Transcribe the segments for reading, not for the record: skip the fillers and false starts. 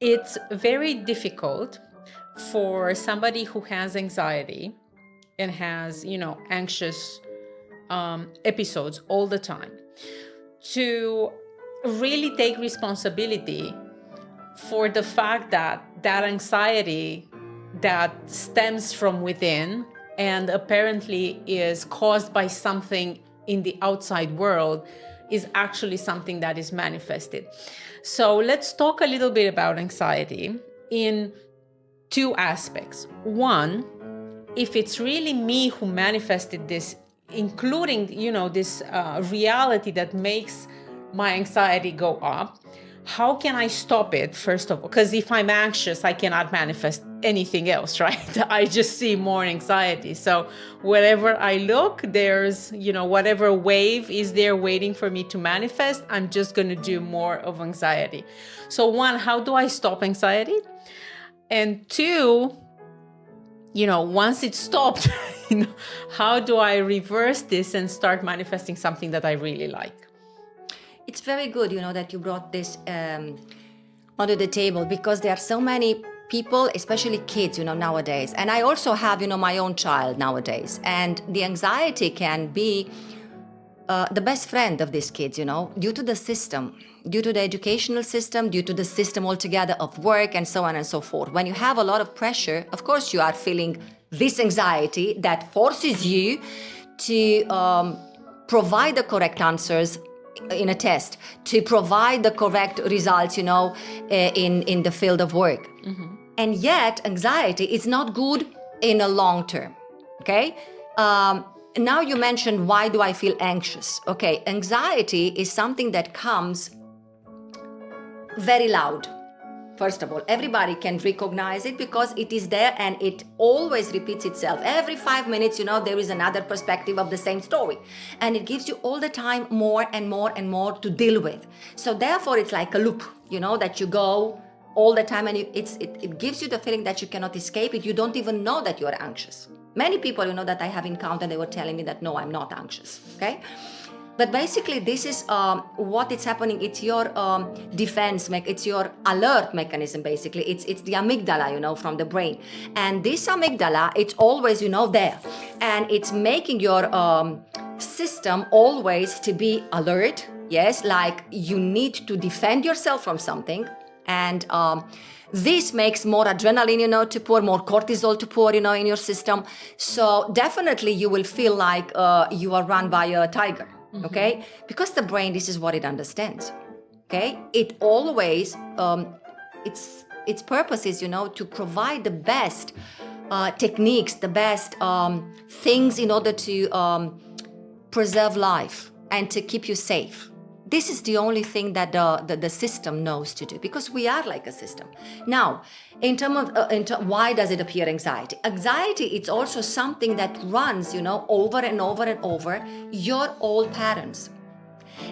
It's very difficult for somebody who has anxiety and has, anxious episodes all the time to really take responsibility for the fact that that anxiety that stems from within and apparently is caused by something in the outside world is actually something that is manifested. So let's talk a little bit about anxiety in two aspects. One, if it's really me who manifested this, including, this reality that makes my anxiety go up, how can I stop it, first of all? Because if I'm anxious, I cannot manifest anything else, right? I just see more anxiety. So wherever I look, there's, whatever wave is there waiting for me to manifest, I'm just going to do more of anxiety. So one, how do I stop anxiety? And two, once it's stopped, how do I reverse this and start manifesting something that I really like? It's very good, that you brought this onto the table, because there are so many people, especially kids, nowadays. And I also have, my own child nowadays. And the anxiety can be the best friend of these kids, due to the system, due to the educational system, due to the system altogether of work and so on and so forth. When you have a lot of pressure, of course you are feeling this anxiety that forces you to provide the correct answers in a test, to provide the correct results, in the field of work. Mm-hmm. And yet anxiety is not good in a long term, okay? Now you mentioned, why do I feel anxious? Okay, anxiety is something that comes very loud. First of all, everybody can recognize it because it is there and it always repeats itself. Every 5 minutes, there is another perspective of the same story. And it gives you all the time more and more and more to deal with. So therefore, it's like a loop, that you go all the time, and it gives you the feeling that you cannot escape it. You don't even know that you are anxious. Many people, that I have encountered, they were telling me that, no, I'm not anxious, okay? But basically, this is what is happening. It's your defense, it's your alert mechanism, basically. It's the amygdala, from the brain. And this amygdala, it's always, there. And it's making your system always to be alert, yes? Like you need to defend yourself from something. And this makes more adrenaline, to pour, more cortisol to pour, in your system. So definitely you will feel like you are run by a tiger. Mm-hmm. Okay? Because the brain, this is what it understands. Okay? It always, its purpose is, to provide the best techniques, the best things in order to preserve life and to keep you safe. This is the only thing that the system knows to do, because we are like a system. Now, in terms of why does it appear anxiety? Anxiety, it's also something that runs, over and over and over your old patterns.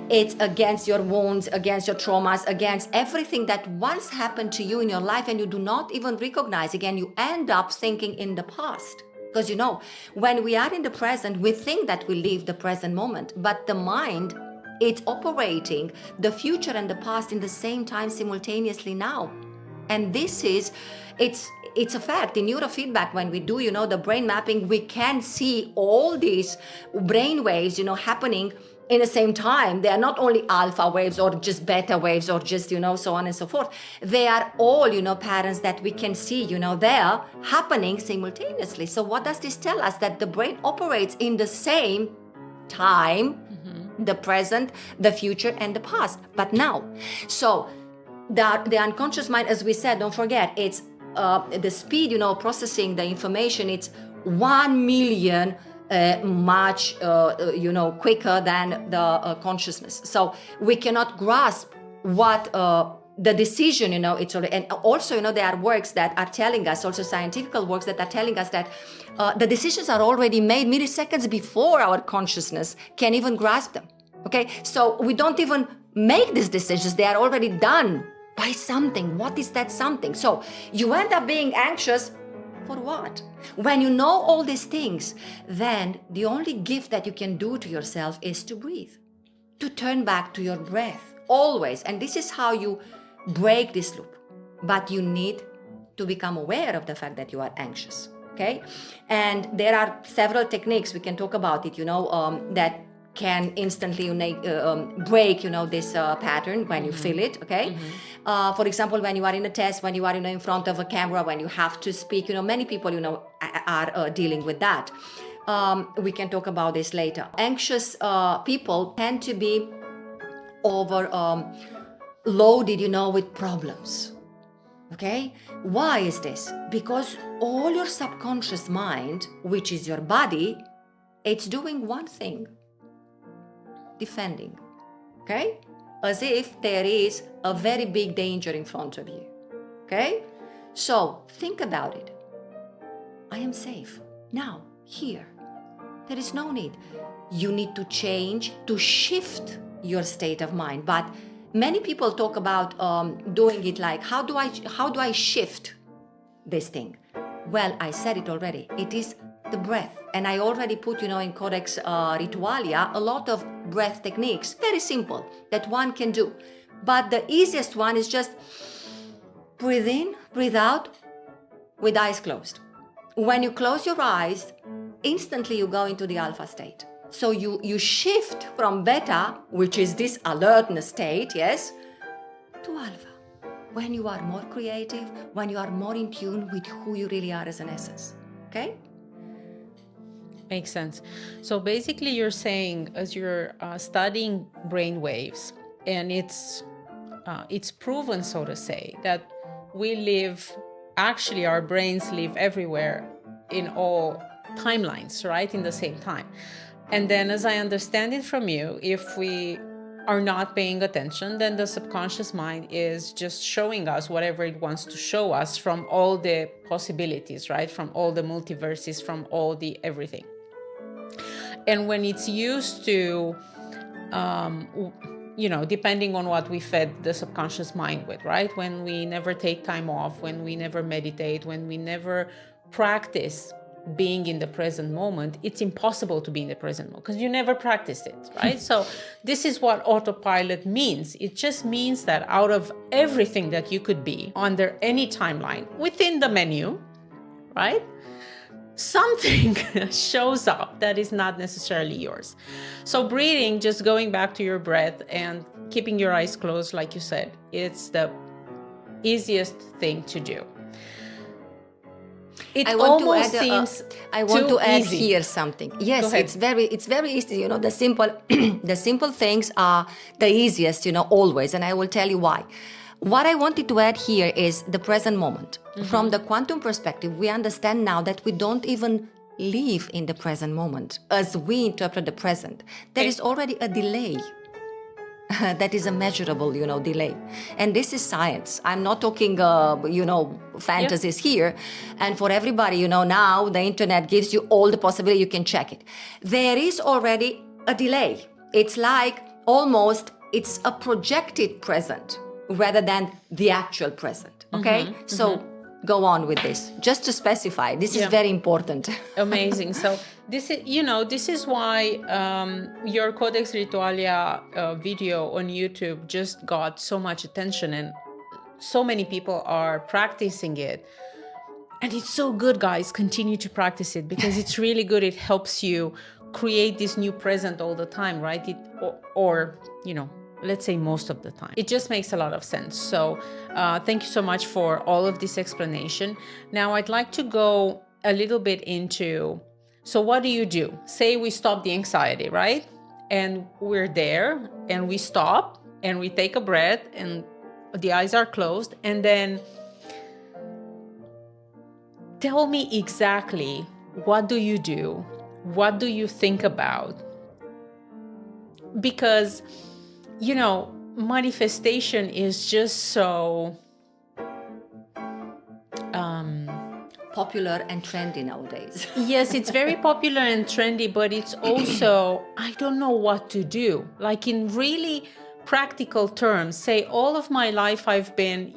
It's against your wounds, against your traumas, against everything that once happened to you in your life and you do not even recognize. Again, you end up thinking in the past. Because, when we are in the present, we think that we live the present moment, but the mind, it's operating the future and the past in the same time simultaneously now. And this is, it's a fact. In neurofeedback, when we do, the brain mapping, we can see all these brain waves, happening in the same time. They are not only alpha waves or just beta waves or just, so on and so forth. They are all, patterns that we can see, they are happening simultaneously. So what does this tell us? That the brain operates in the same time, the present, the future, and the past, but now. So the unconscious mind, as we said, don't forget, it's the speed, processing the information, it's 1 million much, quicker than the consciousness. So we cannot grasp what the decision, it's already, and also, there are works that are telling us, also scientific works that are telling us that the decisions are already made milliseconds before our consciousness can even grasp them. Okay, so we don't even make these decisions; they are already done by something. What is that something? So you end up being anxious for what? When you know all these things, then the only gift that you can do to yourself is to breathe, to turn back to your breath always. And this is how you break this loop. but you need to become aware of the fact that you are anxious. Okay, and there are several techniques we can talk about it. That can instantly break this pattern when you feel it. Okay, for example, when you are in a test, when you are in front of a camera, when you have to speak, many people are dealing with that. We can talk about this later. Anxious people tend to be over loaded with problems. Okay, why is this? Because all your subconscious mind, which is your body, it's doing one thing: defending. Okay, as if there is a very big danger in front of you. Okay, so think about it. I am safe now, here. There is no need. You need to change, to shift your state of mind. But many people talk about doing it like, how do I shift this thing? Well, I said it already. It is the breath. And I already put, in Codex Ritualia, a lot of breath techniques, very simple, that one can do. But the easiest one is just breathe in, breathe out with eyes closed. When you close your eyes, instantly you go into the alpha state. So you shift from beta, which is this alertness state, yes, to alpha. When you are more creative, when you are more in tune with who you really are as an essence. Okay? Makes sense. So basically you're saying, as you're studying brain waves, and it's proven, so to say, that we live, actually our brains live everywhere in all timelines, right? In the same time. And then, as I understand it from you, if we are not paying attention, then the subconscious mind is just showing us whatever it wants to show us from all the possibilities, right? From all the multiverses, from all the everything. And when it's used to, depending on what we fed the subconscious mind with, right? When we never take time off, when we never meditate, when we never practice being in the present moment, it's impossible to be in the present moment because you never practiced it, right? So this is what autopilot means. It just means that out of everything that you could be under any timeline within the menu, right? Something shows up that is not necessarily yours. So breathing, just going back to your breath and keeping your eyes closed, like you said, it's the easiest thing to do. I want to add here something. Yes, it's very easy. The simple things are the easiest, always. And I will tell you why. What I wanted to add here is the present moment. Mm-hmm. From the quantum perspective, we understand now that we don't even live in the present moment as we interpret the present. There is already a delay. That is a measurable, delay. And this is science. I'm not talking, fantasies here. And for everybody, now the internet gives you all the possibility, you can check it. There is already a delay. It's like it's a projected present rather than the actual present. Okay? Mm-hmm. So go on with this. Just to specify, this is very important. Amazing. So this is why your Codex Ritualia video on YouTube just got so much attention and so many people are practicing it. And it's so good, guys. Continue to practice it because it's really good. It helps you create this new present all the time, right? Let's say most of the time. It just makes a lot of sense. So thank you so much for all of this explanation. Now I'd like to go a little bit into, so what do you do? Say we stop the anxiety, right? And we're there and we stop and we take a breath and the eyes are closed. And then tell me exactly, what do you do? What do you think about? Because manifestation is just so popular and trendy nowadays. Yes, it's very popular and trendy, but it's also, I don't know what to do. Like in really practical terms, say all of my life I've been,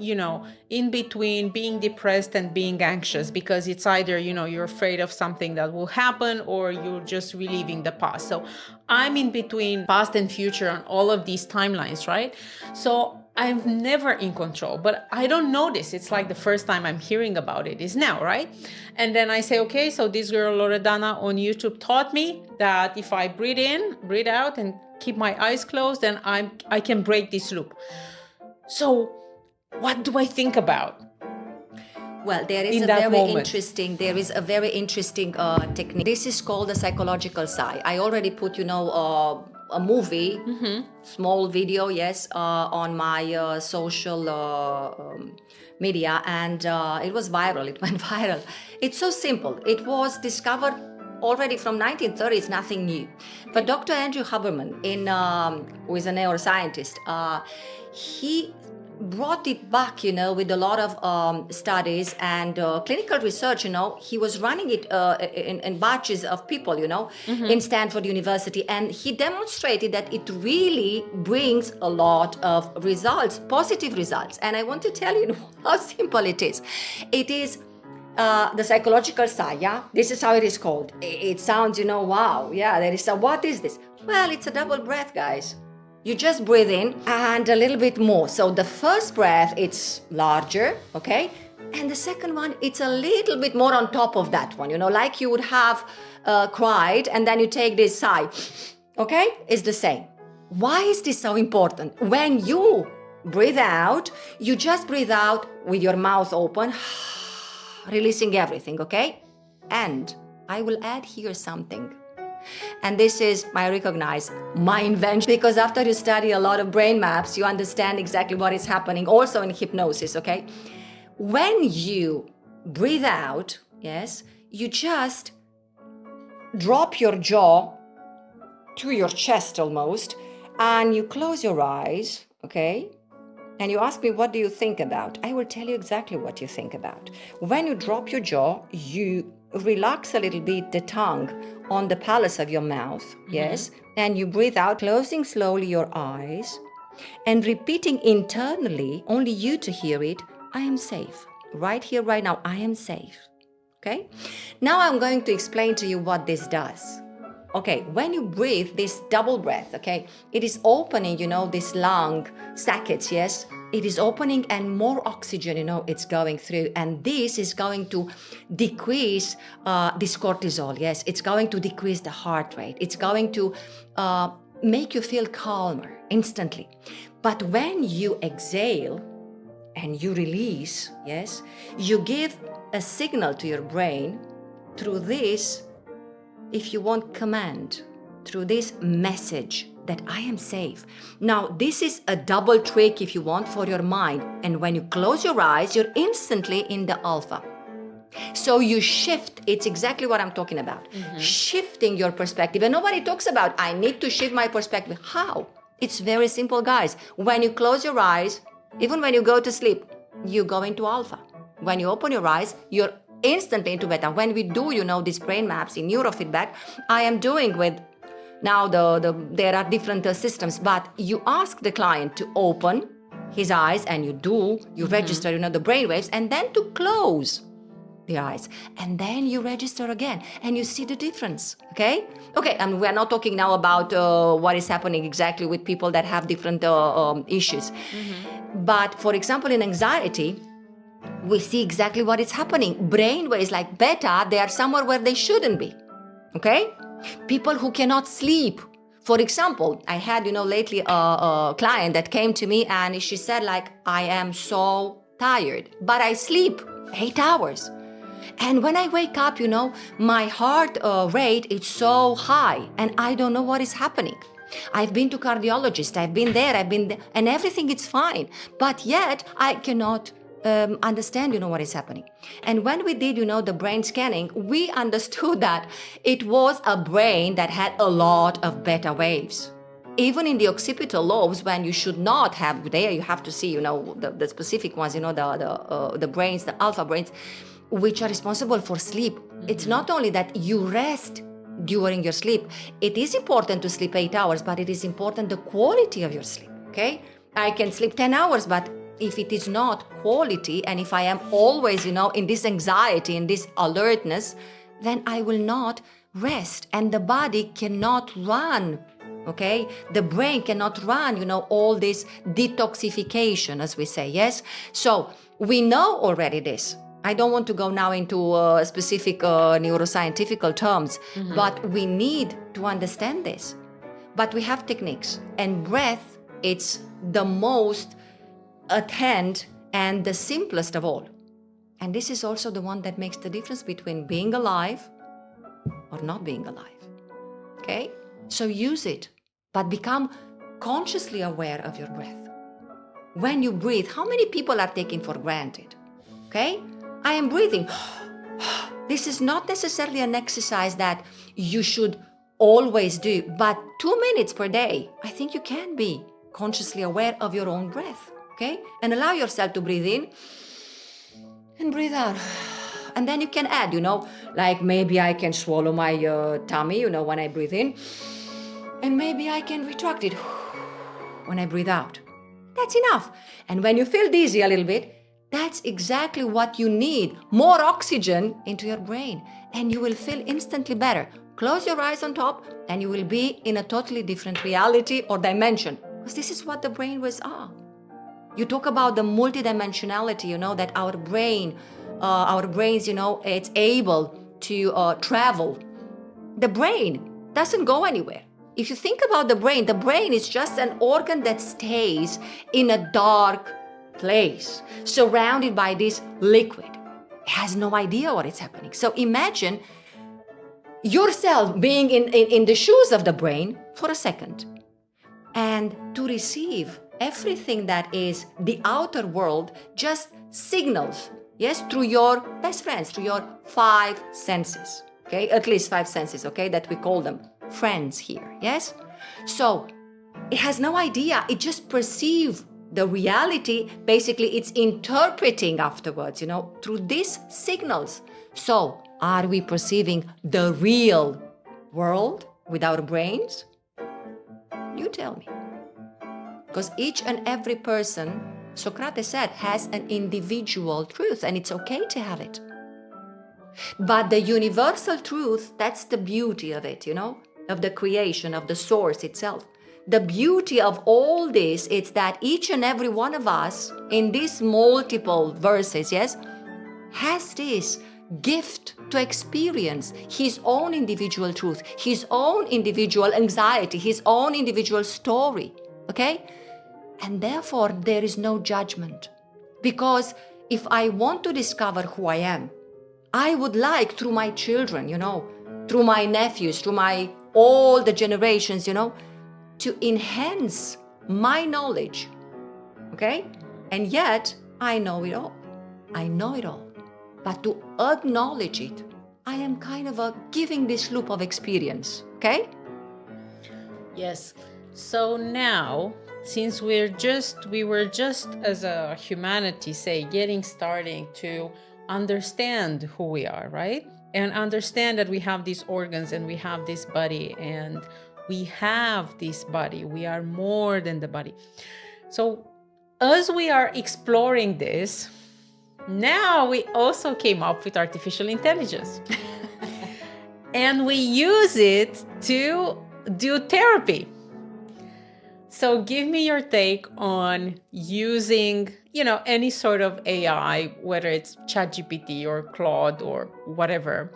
in between being depressed and being anxious because it's either, you're afraid of something that will happen or you're just reliving the past. So I'm in between past and future on all of these timelines, right? So I'm never in control, but I don't notice. It's like the first time I'm hearing about it is now, right? And then I say, okay, so this girl Loredana on YouTube taught me that if I breathe in, breathe out, and keep my eyes closed, then I can break this loop. So what do I think about? Well, there is a very interesting technique. This is called the psychological sigh. I already put, a movie, small video, yes, on my social media, and it was viral. It went viral. It's so simple. It was discovered already from 1930s, nothing new. But Dr. Andrew Huberman, who is a neuroscientist, he brought it back, with a lot of studies and clinical research. He was running it in batches of people, in Stanford University, and he demonstrated that it really brings a lot of results, positive results. And I want to tell you how simple it is. It is the psychological sigh, yeah? This is how it is called. It sounds, wow, yeah, what is this? Well, it's a double breath, guys. You just breathe in and a little bit more. So the first breath, it's larger, okay? And the second one, it's a little bit more on top of that one, like you would have cried and then you take this sigh, okay? It's the same. Why is this so important? When you breathe out, you just breathe out with your mouth open, releasing everything, okay? And I will add here something. And this is, I recognize, my invention, because after you study a lot of brain maps, you understand exactly what is happening, also in hypnosis, okay? When you breathe out, yes, you just drop your jaw to your chest almost, and you close your eyes, okay? And you ask me, what do you think about? I will tell you exactly what you think about. When you drop your jaw, you relax a little bit the tongue on the palate of your mouth, yes? And you breathe out, closing slowly your eyes and repeating internally, only you to hear it, I am safe. Right here, right now, I am safe, okay? Now I'm going to explain to you what this does. Okay, when you breathe this double breath, okay, it is opening, this lung saccades, yes? It is opening and more oxygen, it's going through. And this is going to decrease this cortisol, yes? It's going to decrease the heart rate. It's going to make you feel calmer instantly. But when you exhale and you release, yes, you give a signal to your brain through this, if you want, command, through this message that I am safe. Now, this is a double trick, if you want, for your mind. And when you close your eyes, you're instantly in the alpha. So you shift, it's exactly what I'm talking about. Shifting your perspective. And nobody talks about, I need to shift my perspective. How? It's very simple, guys. When you close your eyes, even when you go to sleep, you go into alpha. When you open your eyes, you're instantly into beta. When we do, these brain maps in neurofeedback, I am doing with, now there are different systems, but you ask the client to open his eyes and you register, the brain waves, and then to close the eyes. And then you register again and you see the difference, okay? Okay, and we're not talking now about what is happening exactly with people that have different issues. But for example, in anxiety, we see exactly what is happening. Brain waves like beta, they are somewhere where they shouldn't be, okay? People who cannot sleep. For example, I had, lately a client that came to me and she said I am so tired, but I sleep 8 hours. And when I wake up, my heart rate is so high and I don't know what is happening. I've been to cardiologist, I've been there, and everything is fine. But yet I cannot understand, what is happening. And when we did, the brain scanning, we understood that it was a brain that had a lot of beta waves. Even in the occipital lobes, when you should not have, there you have to see, the specific ones, the brains, the alpha brains, which are responsible for sleep. It's not only that you rest during your sleep. It is important to sleep 8 hours, but it is important the quality of your sleep, okay? I can sleep 10 hours, but if it is not quality, and if I am always, in this anxiety, in this alertness, then I will not rest, and the body cannot run Okay, the brain cannot run, all this detoxification, as we say, yes? So we know already this. I don't want to go now into specific neuroscientific terms, but we need to understand this. But we have techniques, and breath, it's the most attend and the simplest of all. And this is also the one that makes the difference between being alive or not being alive. Okay? So use it, but become consciously aware of your breath. When you breathe, how many people are taken for granted? Okay? I am breathing. This is not necessarily an exercise that you should always do, but 2 minutes per day, I think you can be consciously aware of your own breath. Okay? And allow yourself to breathe in and breathe out. And then you can add, like maybe I can swallow my tummy, when I breathe in. And maybe I can retract it when I breathe out. That's enough. And when you feel dizzy a little bit, that's exactly what you need. More oxygen into your brain. And you will feel instantly better. Close your eyes on top and you will be in a totally different reality or dimension. Because this is what the brainwaves are. You talk about the multidimensionality, that our brains, it's able to travel. The brain doesn't go anywhere. If you think about the brain is just an organ that stays in a dark place, surrounded by this liquid. It has no idea what is happening. So imagine yourself being in the shoes of the brain for a second and to receive everything that is the outer world, just signals, yes, through your best friends, through your 5 senses, okay? At least 5 senses, okay, that we call them friends here, yes? So it has no idea, it just perceives the reality, basically it's interpreting afterwards, through these signals. So are we perceiving the real world with our brains? You tell me. Because each and every person, Socrates said, has an individual truth, and it's okay to have it. But the universal truth, that's the beauty of it, of the creation, of the source itself. The beauty of all this is that each and every one of us, in these multiple verses, yes, has this gift to experience his own individual truth, his own individual anxiety, his own individual story, okay? And therefore, there is no judgment. Because if I want to discover who I am, I would like, through my children, through my nephews, through all the generations, to enhance my knowledge, okay? And yet, I know it all. I know it all. But to acknowledge it, I am kind of giving this loop of experience, okay? Yes. So now, since we were just as a humanity, getting starting to understand who we are, right? And understand that we have these organs and we have this body and we have this body. We are more than the body. So as we are exploring this, now we also came up with artificial intelligence. And we use it to do therapy. So give me your take on using, any sort of AI, whether it's ChatGPT or Claude or whatever,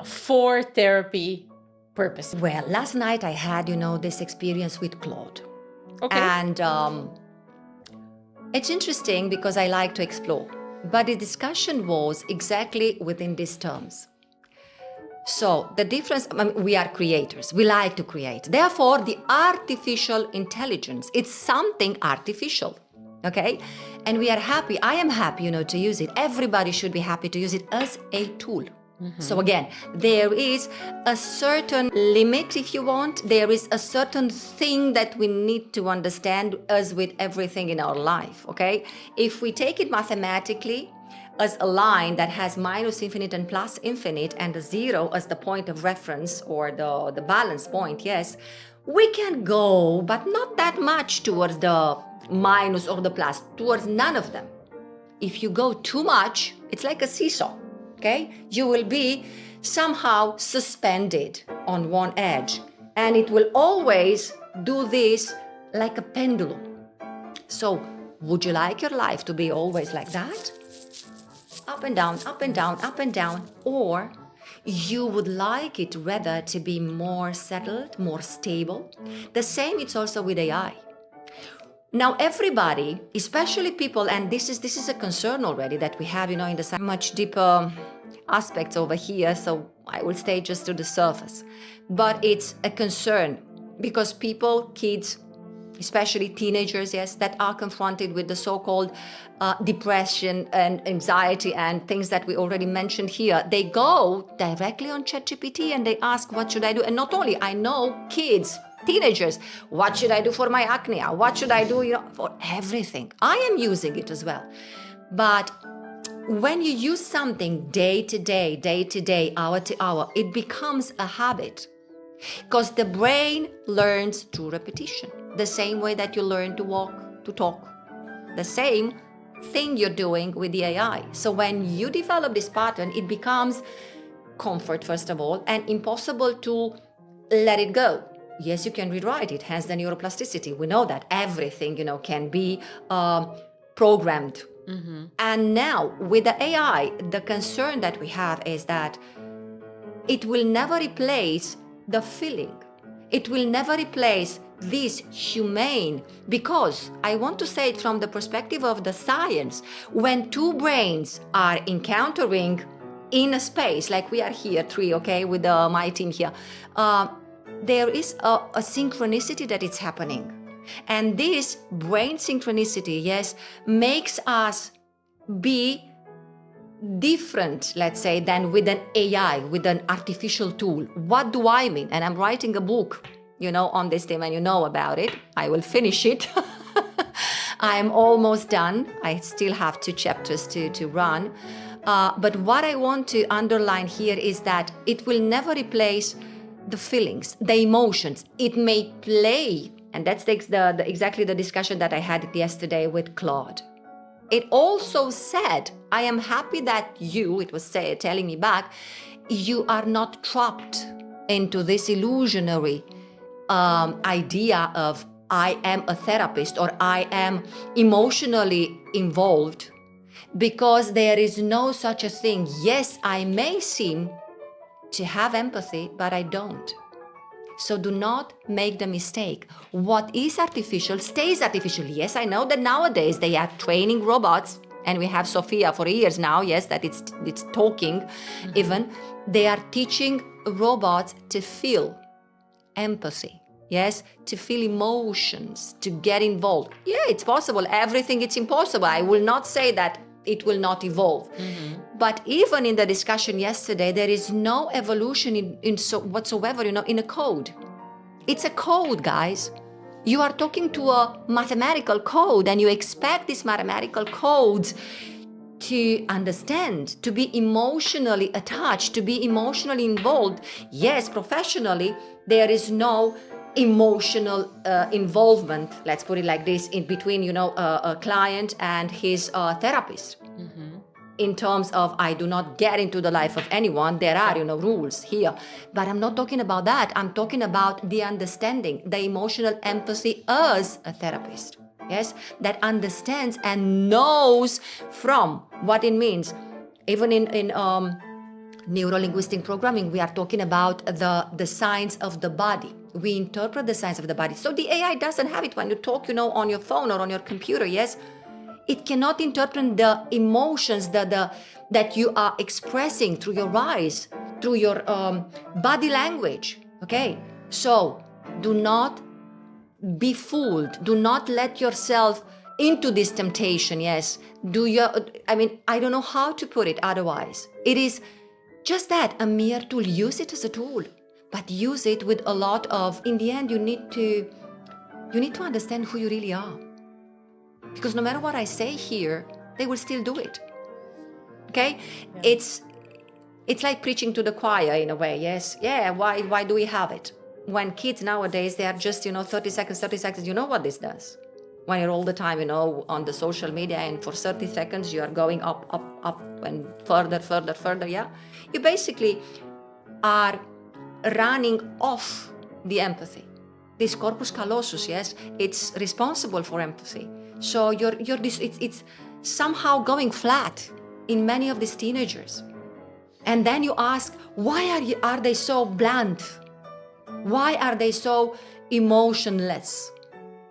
for therapy purposes. Well, last night I had, this experience with Claude. Okay. And it's interesting because I like to explore. But the discussion was exactly within these terms. So the difference, we are creators. We like to create. Therefore, the artificial intelligence, it's something artificial, okay? And we are happy. I am happy, to use it. Everybody should be happy to use it as a tool. Mm-hmm. So again, there is a certain limit, if you want. There is a certain thing that we need to understand, as with everything in our life, okay? If we take it mathematically, as a line that has minus infinite and plus infinite and a 0 as the point of reference or the balance point, yes, we can go, but not that much towards the minus or the plus, towards none of them. If you go too much, it's like a seesaw, okay? You will be somehow suspended on one edge. And it will always do this like a pendulum. So, would you like your life to be always like that? Up and down, up and down, up and down. Or you would like it rather to be more settled, more stable. The same it's also with AI. Now everybody, especially people, and this is a concern already that we have, in the much deeper aspects over here, so I will stay just to the surface. But it's a concern because people, kids, especially teenagers, yes, that are confronted with the so-called depression and anxiety and things that we already mentioned here, they go directly on ChatGPT and they ask, what should I do? And not only, I know kids, teenagers, what should I do for my acne? What should I do for everything? I am using it as well. But when you use something day to day, hour to hour, it becomes a habit. Because the brain learns through repetition, the same way that you learn to walk, to talk. The same thing you're doing with the AI. So when you develop this pattern, it becomes comfort, first of all, and impossible to let it go. Yes, you can rewrite it, hence the neuroplasticity. We know that everything, can be programmed. Mm-hmm. And now with the AI, the concern that we have is that it will never replace the feeling. It will never replace this humane, because I want to say it from the perspective of the science. When two brains are encountering in a space, like we are here, three, okay, with my team here, there is a synchronicity that is happening. And this brain synchronicity, yes, makes us be different, let's say, than with an AI, with an artificial tool. What do I mean? And I'm writing a book, on this theme, and you know about it. I will finish it. I'm almost done. I still have 2 chapters to run. But what I want to underline here is that it will never replace the feelings, the emotions. It may play, and that's exactly the discussion that I had yesterday with Claude. It also said, I am happy that it was telling me back, you are not trapped into this illusionary idea of I am a therapist or I am emotionally involved, because there is no such a thing. Yes, I may seem to have empathy, but I don't. So do not make the mistake. What is artificial stays artificial. Yes, I know that nowadays they are training robots, and we have Sophia for years now, yes, that it's talking. Mm-hmm. Even they are teaching robots to feel empathy, yes, to feel emotions, to get involved. Yeah, it's possible. Everything it's impossible. I will not say that it will not evolve. Mm-hmm. But even in the discussion yesterday, there is no evolution whatsoever, in a code. It's a code, guys. You are talking to a mathematical code, and you expect these mathematical codes to understand, to be emotionally attached, to be emotionally involved. Yes, professionally, there is no emotional involvement, let's put it like this, in between, a client and his therapist. Mm-hmm. In terms of, I do not get into the life of anyone. There are, rules here. But I'm not talking about that. I'm talking about the understanding, the emotional empathy as a therapist. Yes, that understands and knows from what it means. Even in neuro-linguistic programming, we are talking about the signs of the body. We interpret the signs of the body. So the AI doesn't have it when you talk, on your phone or on your computer, yes? It cannot interpret the emotions that you are expressing through your eyes, through your body language, okay? So do not be fooled. Do not let yourself into this temptation, yes? I don't know how to put it otherwise. It is just that, a mere tool. Use it as a tool, but use it with a lot of, in the end, you need to understand who you really are. Because no matter what I say here, they will still do it. Okay? Yeah. It's like preaching to the choir in a way, yes? Yeah, why do we have it? When kids nowadays, they are just, 30 seconds, you know what this does? When you're all the time, on the social media, and for 30 seconds, you are going up, and further, yeah? You basically are running off the empathy. This corpus callosum, yes, it's responsible for empathy. So it's somehow going flat in many of these teenagers. And then you ask, why are they so blunt? Why are they so emotionless?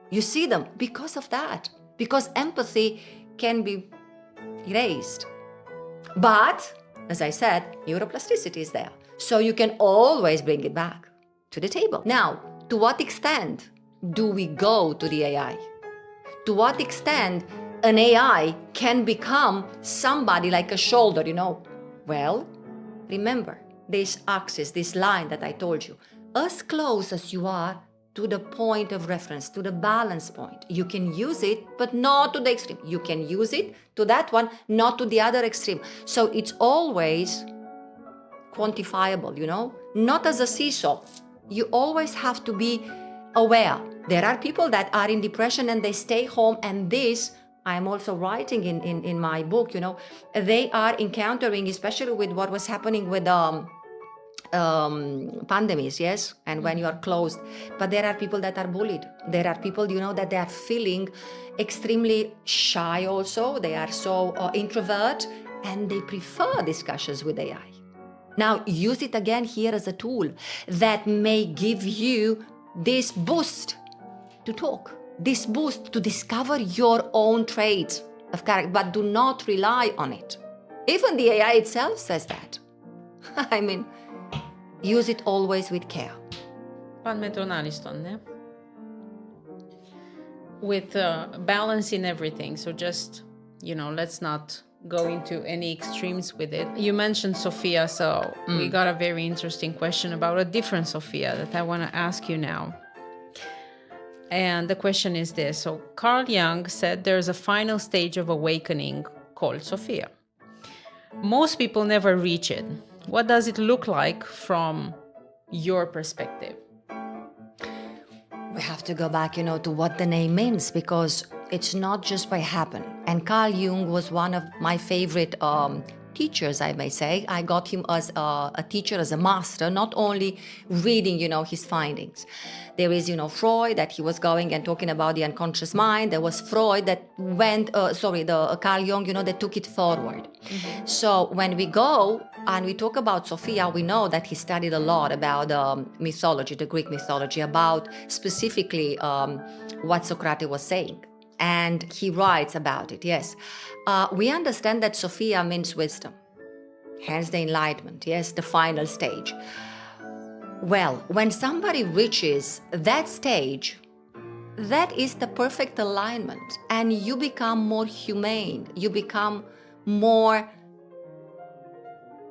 You see them because of that, because empathy can be erased. But, as I said, neuroplasticity is there. So you can always bring it back to the table. Now, to what extent do we go to the AI? To what extent an AI can become somebody like a shoulder, Well, remember this axis, this line that I told you, as close as you are to the point of reference, to the balance point. You can use it, but not to the extreme. You can use it to that one, not to the other extreme. So it's always quantifiable, not as a seesaw. You always have to be aware. There are people that are in depression and they stay home, and this I'm also writing in my book, they are encountering, especially with what was happening with pandemics, yes, and when you are closed. But there are people that are bullied. There are people, that they are feeling extremely shy also. They are so introvert, and they prefer discussions with AI. Now, use it again here as a tool that may give you this boost to talk, this boost to discover your own traits of character, but do not rely on it. Even the AI itself says that. I mean, use it always with care. Pan me tonaliston, ne? With balance in everything. So just, let's not go into any extremes with it. You mentioned Sophia, so we got a very interesting question about a different Sophia that I want to ask you now. And the question is this. So Carl Jung said there's a final stage of awakening called Sophia. Most people never reach it. What does it look like from your perspective? We have to go back, to what the name means, because it's not just by happen. And Carl Jung was one of my favorite teachers, I may say. I got him as a teacher, as a master, not only reading, his findings. There is, Freud, that he was going and talking about the unconscious mind. There was Freud that went, Carl Jung, that took it forward. Mm-hmm. So when we go and we talk about Sophia, we know that he studied a lot about mythology, the Greek mythology, about specifically what Socrates was saying. And he writes about it, yes. We understand that Sophia means wisdom, hence the enlightenment, yes, the final stage. Well, when somebody reaches that stage, that is the perfect alignment, and you become more humane, you become more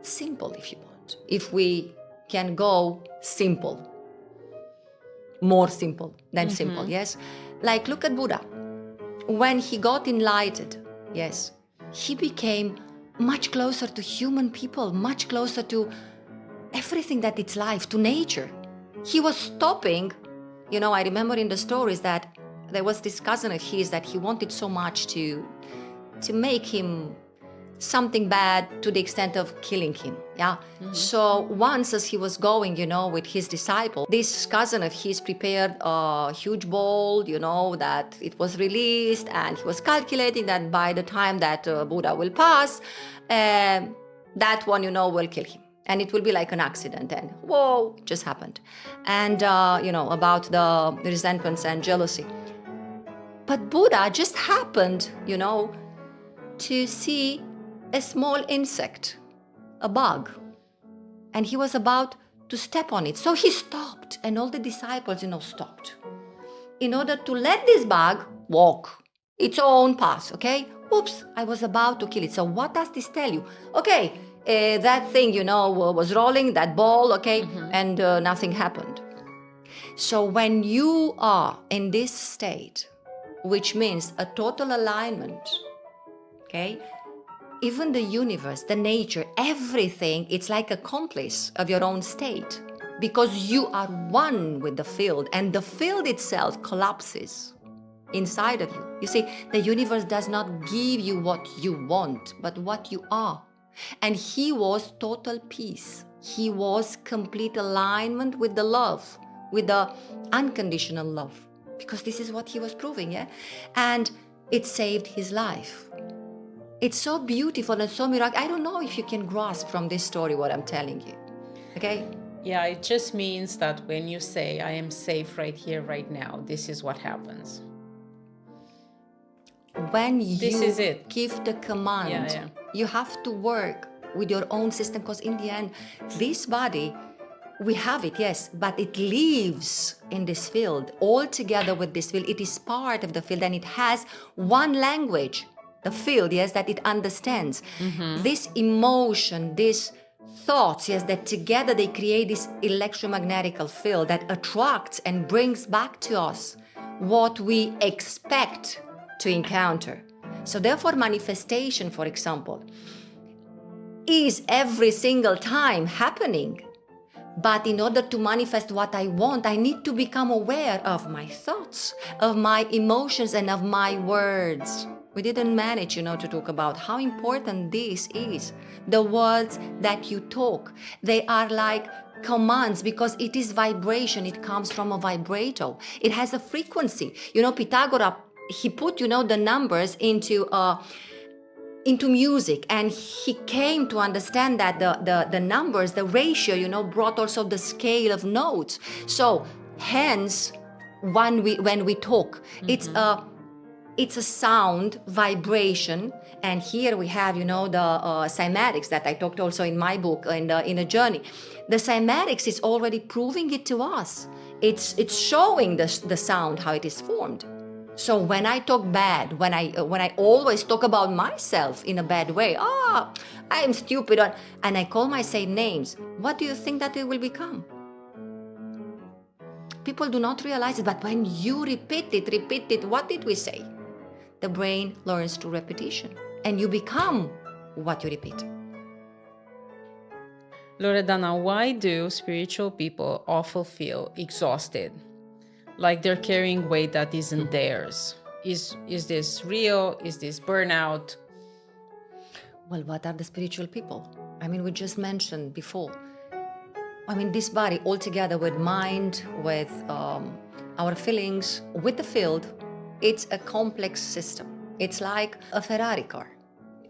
simple, if you want. If we can go simple, more simple than simple, yes? Like, look at Buddha. When he got enlightened, yes, he became much closer to human people, much closer to everything that it's life, to nature. He was stopping, I remember in the stories that there was this cousin of his that he wanted so much to make him something bad to the extent of killing him, yeah? Mm-hmm. So once as he was going, with his disciple, this cousin of his prepared a huge bowl, that it was released, and he was calculating that by the time that Buddha will pass, that one, will kill him. And it will be like an accident, and whoa, it just happened. And, about the resentments and jealousy. But Buddha just happened, to see a small insect, a bug, and he was about to step on it. So he stopped, and all the disciples, stopped in order to let this bug walk its own path, okay? Oops, I was about to kill it. So what does this tell you? Okay, that thing, was rolling, that ball, okay, and nothing happened. So when you are in this state, which means a total alignment, okay, even the universe, the nature, everything, it's like a accomplice of your own state, because you are one with the field, and the field itself collapses inside of you. You see, the universe does not give you what you want, but what you are. And he was total peace. He was complete alignment with the love, with the unconditional love, because this is what he was proving, yeah? And it saved his life. It's so beautiful and so miraculous. I don't know if you can grasp from this story what I'm telling you, okay? Yeah, it just means that when you say, I am safe right here, right now, this is what happens. When This is it. give the command, you have to work with your own system, because in the end, this body, we have it, yes, but it lives in this field, all together with this field. It is part of the field, and it has one language, the field, yes, that it understands. This emotion, this thoughts, yes, that together they create this electromagnetical field that attracts and brings back to us what we expect to encounter. So therefore, manifestation, for example, is every single time happening. But in order to manifest what I want, I need to become aware of my thoughts, of my emotions, and of my words. We didn't manage, to talk about how important this is. The words that you talk, they are like commands, because it is vibration. It comes from a vibrato. It has a frequency. Pythagoras, he put, the numbers into music, and he came to understand that the numbers, the ratio, brought also the scale of notes. So hence, when we talk, it's a sound vibration. And here we have, the cymatics that I talked also in my book, in a journey. The cymatics is already proving it to us. It's showing the sound, how it is formed. So when I talk bad, when I always talk about myself in a bad way, I am stupid, and I call myself names, what do you think that it will become? People do not realize it, but when you repeat it, what did we say? The brain learns through repetition, and you become what you repeat. Loredana, why do spiritual people often feel exhausted? Like they're carrying weight that isn't theirs. Is this real? Is this burnout? Well, what are the spiritual people? We just mentioned before. This body altogether with mind, with our feelings, with the field, it's a complex system. It's like a Ferrari car.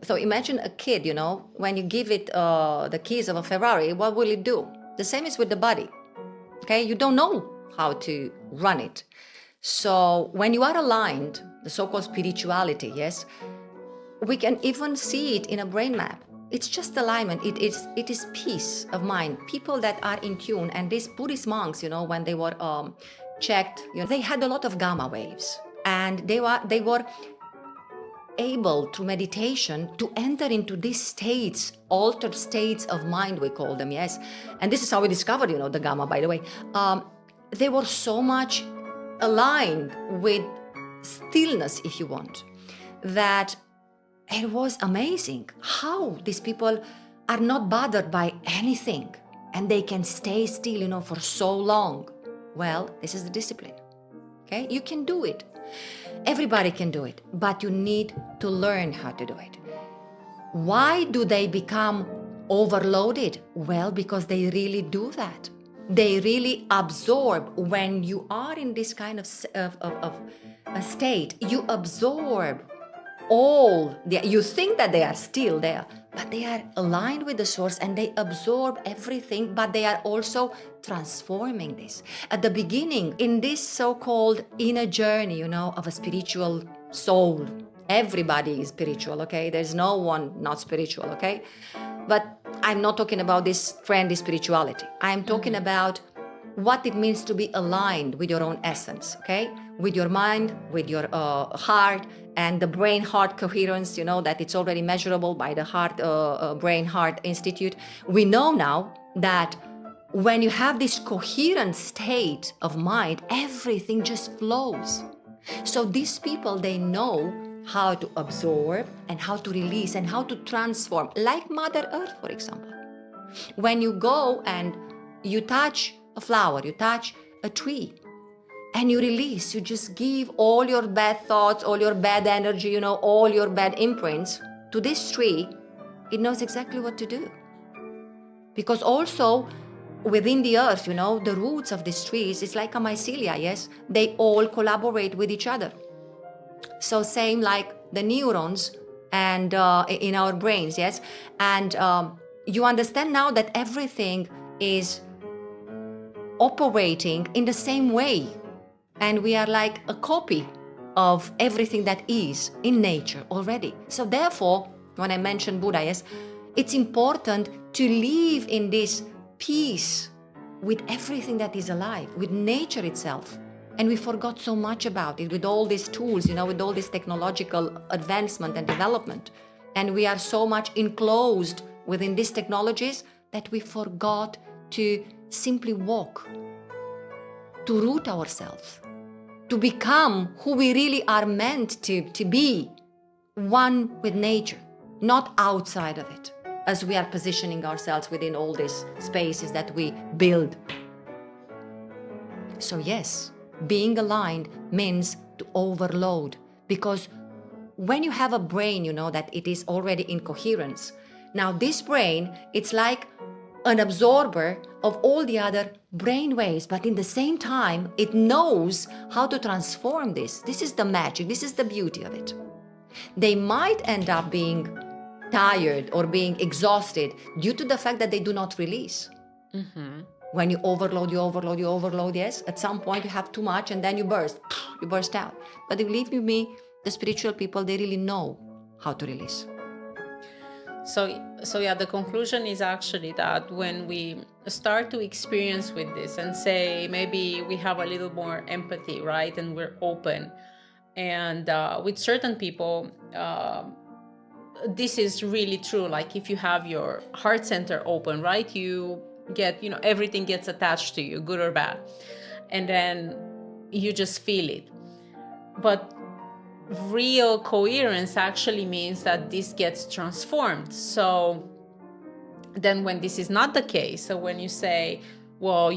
So imagine a kid, when you give it the keys of a Ferrari, what will it do? The same is with the body. Okay, you don't know how to run it. So when you are aligned, the so-called spirituality, yes, we can even see it in a brain map. It's just alignment. It is peace of mind. People that are in tune, and these Buddhist monks, when they were checked, they had a lot of gamma waves, and they were able through meditation to enter into these states, altered states of mind, we call them, yes. And this is how we discovered, the gamma, by the way. They were so much aligned with stillness, if you want, that it was amazing how these people are not bothered by anything, and they can stay still, for so long. Well, this is the discipline. Okay, you can do it. Everybody can do it, but you need to learn how to do it. Why do they become overloaded? Well, because they really do that. They really absorb. When you are in this kind of a state, you absorb you think that they are still there, but they are aligned with the source, and they absorb everything, but they are also transforming this. At the beginning, in this so-called inner journey, of a spiritual soul, everybody is spiritual, okay? There's no one not spiritual, okay? But I'm not talking about this trendy spirituality. I'm talking about what it means to be aligned with your own essence, okay? With your mind, with your heart, and the brain-heart coherence, that it's already measurable by the Brain-Heart Institute. We know now that when you have this coherent state of mind, everything just flows. So these people, they know how to absorb and how to release and how to transform, like Mother Earth, for example. When you go and you touch a flower, you touch a tree, and you release, you just give all your bad thoughts, all your bad energy, all your bad imprints to this tree, it knows exactly what to do. Because also, within the earth, the roots of these trees, it's like a mycelia, yes? They all collaborate with each other. So same like the neurons and in our brains, yes? And you understand now that everything is operating in the same way. And we are like a copy of everything that is in nature already. So therefore, when I mentioned Buddha, yes, it's important to live in this peace with everything that is alive, with nature itself. And we forgot so much about it with all these tools, with all this technological advancement and development. And we are so much enclosed within these technologies that we forgot to simply walk, to root ourselves, to become who we really are meant to be, one with nature, not outside of it, as we are positioning ourselves within all these spaces that we build. So yes, being aligned means to overload, because when you have a brain, that it is already in coherence. Now this brain, it's like an absorber of all the other brain waves, but in the same time, it knows how to transform this. This is the magic. This is the beauty of it. They might end up being tired or being exhausted due to the fact that they do not release. Mm-hmm. When you overload, yes, at some point you have too much and then you burst out. But believe me, the spiritual people, they really know how to release. So yeah, the conclusion is actually that when we start to experience with this and say maybe we have a little more empathy, right, and we're open, and with certain people, this is really true. Like if you have your heart center open, right, you get, everything gets attached to you, good or bad, and then you just feel it. But real coherence actually means that this gets transformed. So then when this is not the case, so when you say, well,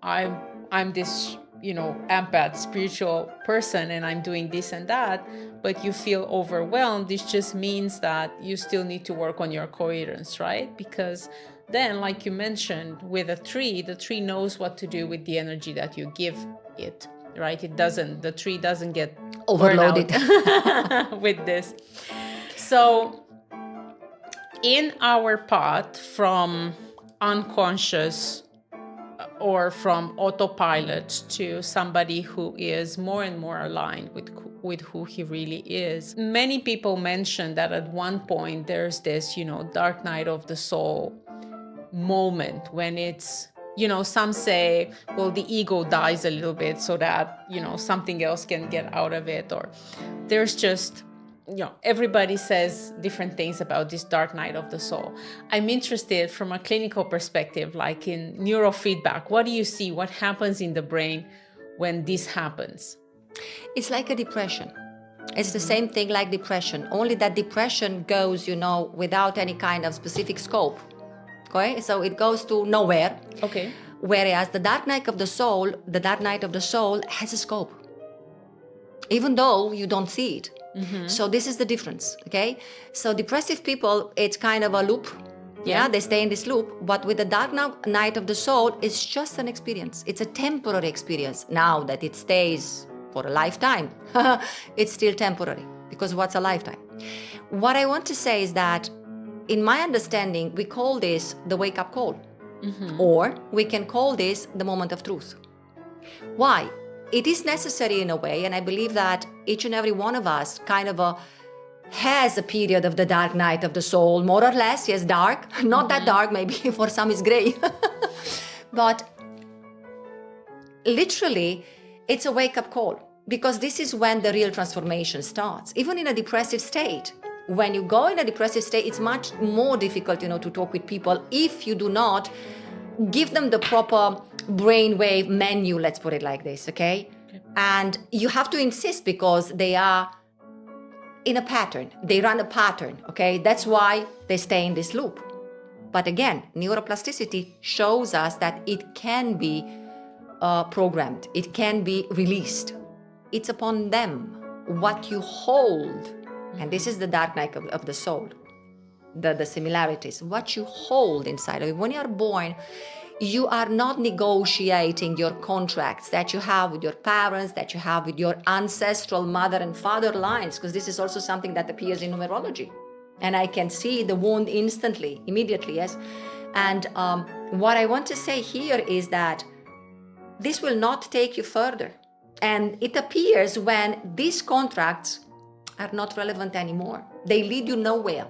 I'm this, empath spiritual person and I'm doing this and that, but you feel overwhelmed, this just means that you still need to work on your coherence, right? Because then, like you mentioned, with a tree, the tree knows what to do with the energy that you give it, right? The tree doesn't get overloaded with this. So in our path from unconscious or from autopilot to somebody who is more and more aligned with who he really is, many people mention that at one point there's this, dark night of the soul moment when it's, some say, well, the ego dies a little bit so that, something else can get out of it. Or there's just, everybody says different things about this dark night of the soul. I'm interested from a clinical perspective, like in neurofeedback. What do you see? What happens in the brain when this happens? It's like a depression. It's the same thing like depression, only that depression goes, without any kind of specific scope. Okay, so it goes to nowhere. Okay. Whereas the dark night of the soul has a scope, even though you don't see it. Mm-hmm. So this is the difference. Okay, so depressive people, it's kind of a loop. Yeah, they stay in this loop. But with the dark night of the soul, it's just an experience. It's a temporary experience. Now that it stays for a lifetime, it's still temporary, because what's a lifetime? What I want to say is that, in my understanding, we call this the wake-up call. Mm-hmm. Or we can call this the moment of truth. Why? It is necessary in a way, and I believe that each and every one of us kind of has a period of the dark night of the soul, more or less, yes, dark. Not that dark, maybe for some is gray. But literally, it's a wake-up call, because this is when the real transformation starts. Even in a depressive state, when you go in a depressive state, it's much more difficult, to talk with people if you do not give them the proper brainwave menu, let's put it like this, okay? And you have to insist, because they are in a pattern. They run a pattern, okay? That's why they stay in this loop. But again, neuroplasticity shows us that it can be programmed. It can be released. It's upon them what you hold. And this is the dark night of the soul, the similarities, what you hold inside of you. When you are born, you are not negotiating your contracts that you have with your parents, that you have with your ancestral mother and father lines, because this is also something that appears in numerology. And I can see the wound instantly, immediately, yes. And what I want to say here is that this will not take you further. And it appears when these contracts are not relevant anymore. They lead you nowhere.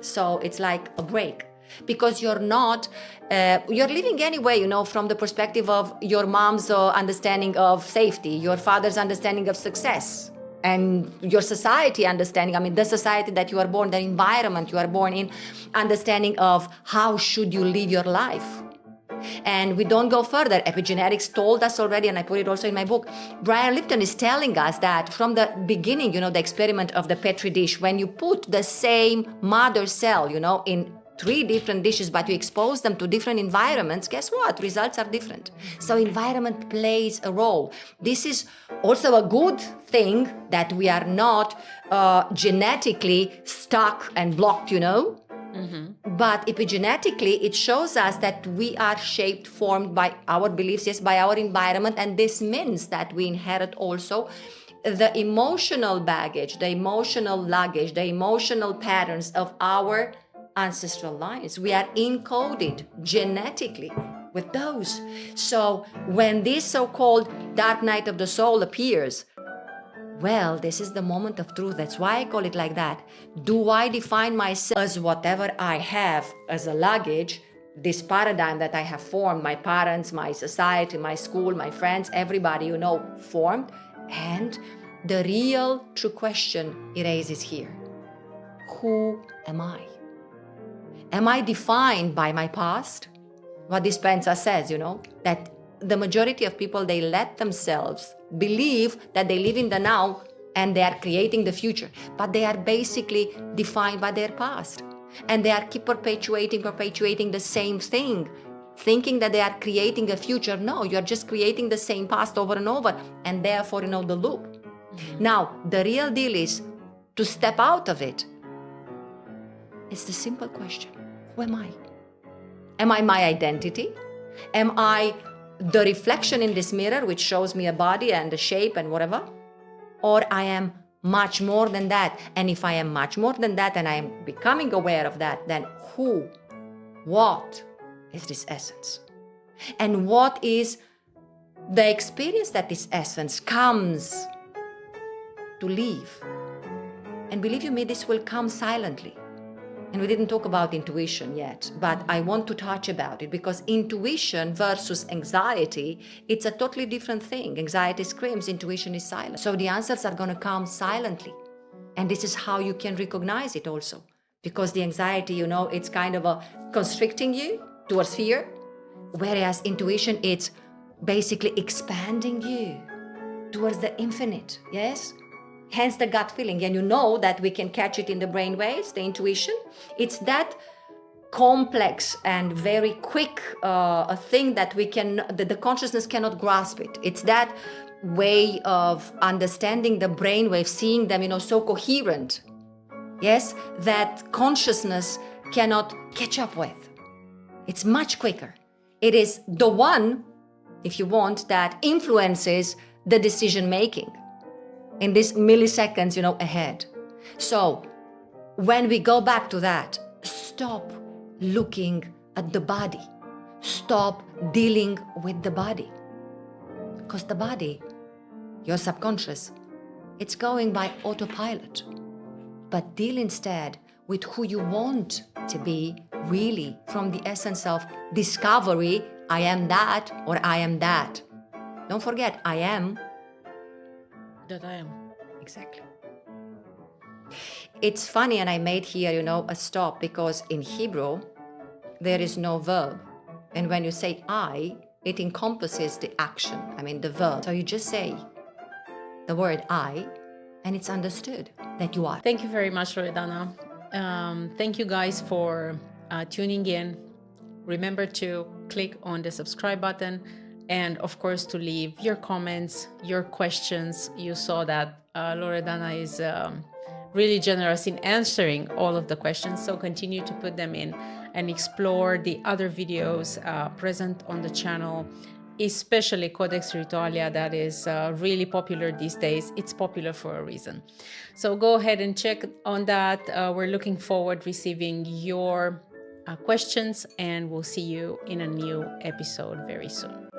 So it's like a break. Because you're living anyway, from the perspective of your mom's understanding of safety, your father's understanding of success, and your society understanding, the society that you are born, the environment you are born in, understanding of how should you live your life. And we don't go further. Epigenetics told us already, and I put it also in my book. Brian Lipton is telling us that from the beginning, the experiment of the Petri dish, when you put the same mother cell, in 3 different dishes, but you expose them to different environments, guess what? Results are different. So environment plays a role. This is also a good thing that we are not genetically stuck and blocked, Mm-hmm. But epigenetically, it shows us that we are shaped, formed by our beliefs, yes, by our environment. And this means that we inherit also the emotional baggage, the emotional luggage, the emotional patterns of our ancestral lines. We are encoded genetically with those. So when this so-called dark night of the soul appears, well, this is the moment of truth. That's why I call it like that. Do I define myself as whatever I have as a luggage, this paradigm that I have formed, my parents, my society, my school, my friends, everybody, formed? And the real true question it raises here. Who am I? Am I defined by my past? What Dispenza says, that the majority of people, they let themselves believe that they live in the now and they are creating the future, but they are basically defined by their past. And they are keep perpetuating the same thing, thinking that they are creating a future. No, you're just creating the same past over and over, and therefore, the loop. Mm-hmm. Now, the real deal is to step out of it. It's the simple question. Who am I? Am I my identity? Am I the reflection in this mirror, which shows me a body and a shape and whatever? Or I am much more than that. And if I am much more than that and I am becoming aware of that, then what is this essence? And what is the experience that this essence comes to live? And believe you me, this will come silently. And we didn't talk about intuition yet, but I want to touch about it because intuition versus anxiety, it's a totally different thing. Anxiety screams, intuition is silent. So the answers are going to come silently. And this is how you can recognize it also. Because the anxiety, it's kind of constricting you towards fear, whereas intuition, it's basically expanding you towards the infinite, yes? Hence the gut feeling. And that we can catch it in the brain waves, the intuition. It's that complex and very quick a thing that the consciousness cannot grasp it. It's that way of understanding the brain waves, seeing them, so coherent. Yes, that consciousness cannot catch up with. It's much quicker. It is the one, if you want, that influences the decision making. In these milliseconds, ahead. So when we go back to that, stop looking at the body. Stop dealing with the body. Because the body, your subconscious, it's going by autopilot. But deal instead with who you want to be really from the essence of discovery. I am that or I am that. Don't forget, I am that I am. Exactly. It's funny, and I made here, a stop because in Hebrew, there is no verb. And when you say I, it encompasses the action, the verb. So you just say the word I, and it's understood that you are. Thank you very much, Loredana. Thank you guys for tuning in. Remember to click on the subscribe button. And of course, to leave your comments, your questions. You saw that Loredana is really generous in answering all of the questions. So continue to put them in and explore the other videos present on the channel, especially Codex Ritualia, that is really popular these days. It's popular for a reason. So go ahead and check on that. We're looking forward receiving your questions, and we'll see you in a new episode very soon.